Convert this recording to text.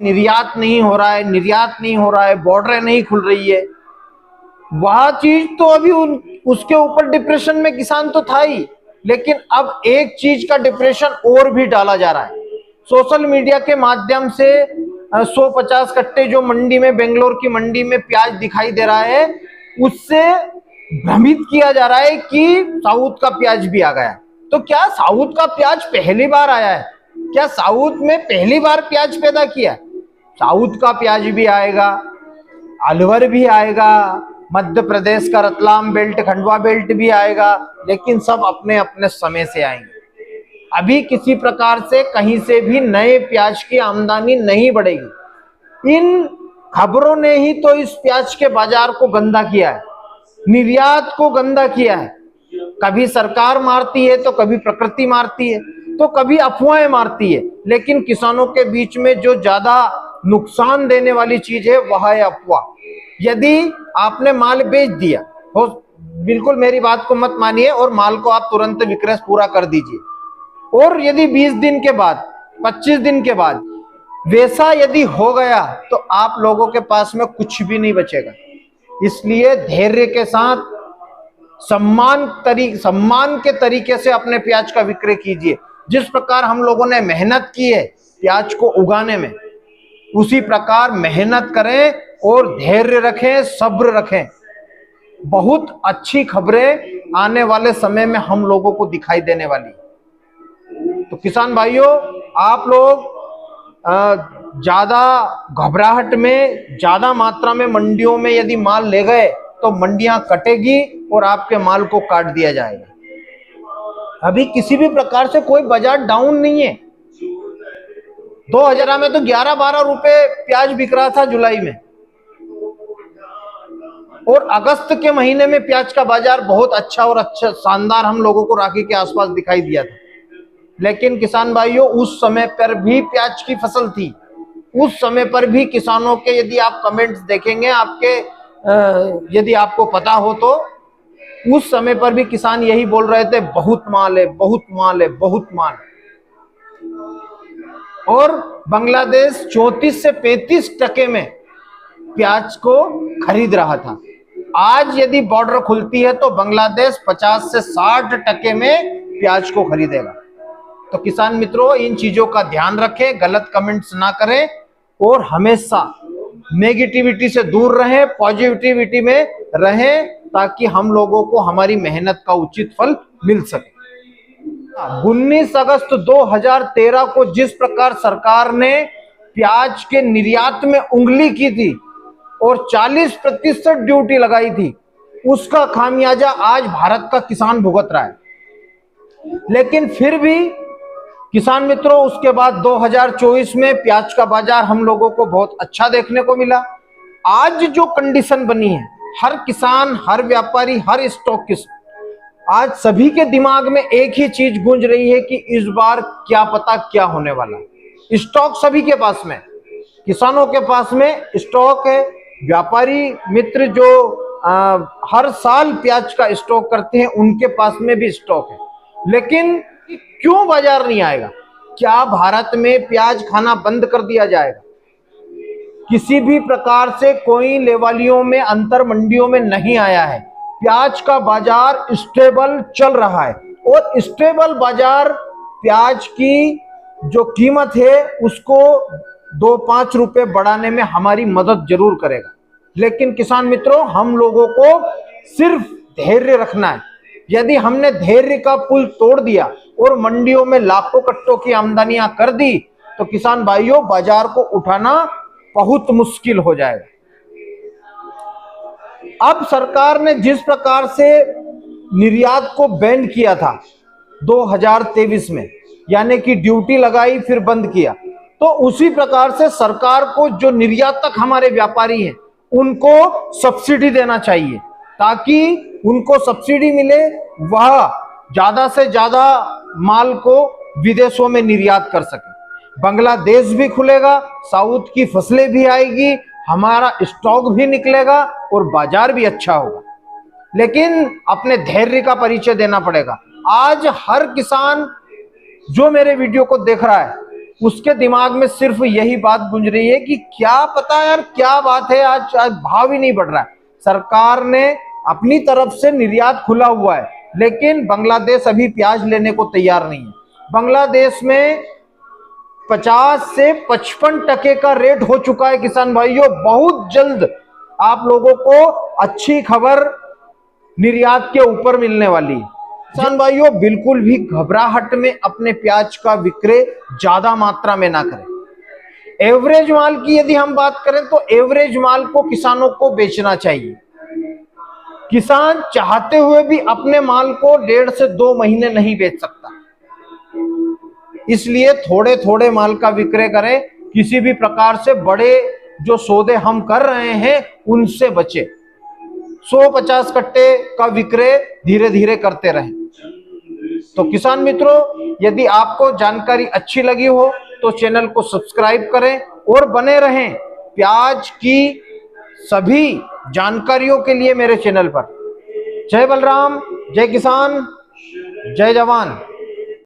निर्यात नहीं हो रहा है, निर्यात नहीं हो रहा है, बॉर्डरें नहीं खुल रही है, वह चीज तो अभी उसके ऊपर डिप्रेशन में किसान तो था ही, लेकिन अब एक चीज का डिप्रेशन और भी डाला जा रहा है। सोशल मीडिया के माध्यम से 150 कट्टे जो मंडी में, बेंगलोर की मंडी में प्याज दिखाई दे रहा है, उससे भ्रमित किया जा रहा है कि साउथ का प्याज भी आ गया। तो क्या साउथ का प्याज पहली बार आया है? क्या साउथ में पहली बार प्याज पैदा किया? साउथ का प्याज भी आएगा, अलवर भी आएगा, मध्य प्रदेश का रतलाम बेल्ट, खंडवा बेल्ट भी आएगा, लेकिन सब अपने अपने समय से आएंगे। अभी किसी प्रकार से कहीं से भी नए प्याज की आमदनी नहीं बढ़ेगी। इन खबरों ने ही तो इस प्याज के बाजार को गंदा किया है, निर्यात को गंदा किया है। कभी सरकार मारती है तो कभी प्रकृति मारती है, तो कभी अफवाहें मारती है, लेकिन किसानों के बीच में जो ज्यादा नुकसान देने वाली चीज है वह है अफवाह। यदि आपने माल बेच दिया हो, बिल्कुल मेरी बात को मत मानिए और माल को आप तुरंत विक्रय पूरा कर दीजिए, और यदि 20 दिन के बाद, 25 दिन के बाद वैसा यदि हो गया तो आप लोगों के पास में कुछ भी नहीं बचेगा। इसलिए धैर्य के साथ सम्मान के तरीके से अपने प्याज का विक्रय कीजिए। जिस प्रकार हम लोगों ने मेहनत की है प्याज को उगाने में, उसी प्रकार मेहनत करें और धैर्य रखें, सब्र रखें। बहुत अच्छी खबरें आने वाले समय में हम लोगों को दिखाई देने वाली। तो किसान भाइयों, आप लोग ज्यादा घबराहट में, ज्यादा मात्रा में मंडियों में यदि माल ले गए तो मंडियां कटेगी और आपके माल को काट दिया जाएगा। अभी किसी भी प्रकार से कोई बाजार डाउन नहीं है। 2000 में तो 11-12 रुपए प्याज बिक रहा था जुलाई में, और अगस्त के महीने में प्याज का बाजार बहुत अच्छा और अच्छा शानदार हम लोगों को राखी के आसपास दिखाई दिया था। लेकिन किसान भाइयों, उस समय पर भी प्याज की फसल थी। उस समय पर भी किसानों के, यदि आप कमेंट्स देखेंगे आपके, यदि आपको पता हो तो उस समय पर भी किसान यही बोल रहे थे, बहुत माल है, बहुत माल है, बहुत माल। और बांग्लादेश 34 से 35% में प्याज को खरीद रहा था। आज यदि बॉर्डर खुलती है तो बांग्लादेश 50 से 60% में प्याज को खरीदेगा। तो किसान मित्रों, इन चीजों का ध्यान रखें, गलत कमेंट्स ना करें और हमेशा नेगेटिविटी से दूर रहें, पॉजिटिविटी में रहें, ताकि हम लोगों को हमारी मेहनत का उचित फल मिल सके। 19 अगस्त 2013 को जिस प्रकार सरकार ने प्याज के निर्यात में उंगली की थी और 40% ड्यूटी लगाई थी, उसका खामियाजा आज भारत का किसान भुगत रहा है। लेकिन फिर भी किसान मित्रों, उसके बाद 2024 में प्याज का बाजार हम लोगों को बहुत अच्छा देखने को मिला। आज जो कंडीशन बनी है, हर किसान, हर व्यापारी, हर स्टॉकिस्ट, आज सभी के दिमाग में एक ही चीज गूंज रही है कि इस बार क्या पता क्या होने वाला है। स्टॉक सभी के पास में, किसानों के पास में स्टॉक है, व्यापारी मित्र जो हर साल प्याज का स्टॉक करते हैं उनके पास में भी स्टॉक है। लेकिन क्यों बाजार नहीं आएगा? क्या भारत में प्याज खाना बंद कर दिया जाएगा? किसी भी प्रकार से कोई लेवालियों में, अंतर मंडियों में नहीं आया है। प्याज का बाजार स्टेबल चल रहा है, और स्टेबल बाजार प्याज की जो कीमत है उसको 2-5 रुपए बढ़ाने में हमारी मदद जरूर करेगा। लेकिन किसान मित्रों, हम लोगों को सिर्फ धैर्य रखना है। यदि हमने धैर्य का पुल तोड़ दिया और मंडियों में लाखों कट्टों की आमदनियां कर दी, तो किसान भाइयों, बाजार को उठाना बहुत मुश्किल हो जाएगा। अब सरकार ने जिस प्रकार से निर्यात को बैन किया था 2023 में, यानी कि ड्यूटी लगाई फिर बंद किया, तो उसी प्रकार से सरकार को जो निर्यातक हमारे व्यापारी हैं उनको सब्सिडी देना चाहिए, ताकि उनको सब्सिडी मिले, वह ज्यादा से ज्यादा माल को विदेशों में निर्यात कर सके। बांग्लादेश भी खुलेगा, साउथ की फसलें भी आएगी, हमारा स्टॉक भी निकलेगा और बाजार भी अच्छा होगा। लेकिन अपने धैर्य का परिचय देना पड़ेगा। आज हर किसान जो मेरे वीडियो को देख रहा है, उसके दिमाग में सिर्फ यही बात गूंज रही है कि क्या पता यार क्या बात है, आज भाव ही नहीं बढ़ रहा है। सरकार ने अपनी तरफ से निर्यात खुला हुआ है, लेकिन बांग्लादेश अभी प्याज लेने को तैयार नहीं है। बांग्लादेश में 50 से 55% का रेट हो चुका है किसान भाइयों। बहुत जल्द आप लोगों को अच्छी खबर निर्यात के ऊपर मिलने वाली है। किसान भाइयों, बिल्कुल भी घबराहट में अपने प्याज का विक्रय ज्यादा मात्रा में ना करें। एवरेज माल की यदि हम बात करें तो एवरेज माल को किसानों को बेचना चाहिए। किसान चाहते हुए भी अपने माल को 1.5 से 2 महीने नहीं बेच सकता, इसलिए थोड़े थोड़े माल का विक्रय करें। किसी भी प्रकार से बड़े जो सौदे हम कर रहे हैं उनसे बचे। 100-50 कट्टे का विक्रय धीरे धीरे करते रहें। तो किसान मित्रों, यदि आपको जानकारी अच्छी लगी हो तो चैनल को सब्सक्राइब करें और बने रहें प्याज की सभी जानकारियों के लिए मेरे चैनल पर। जय बलराम, जय किसान, जय जवान।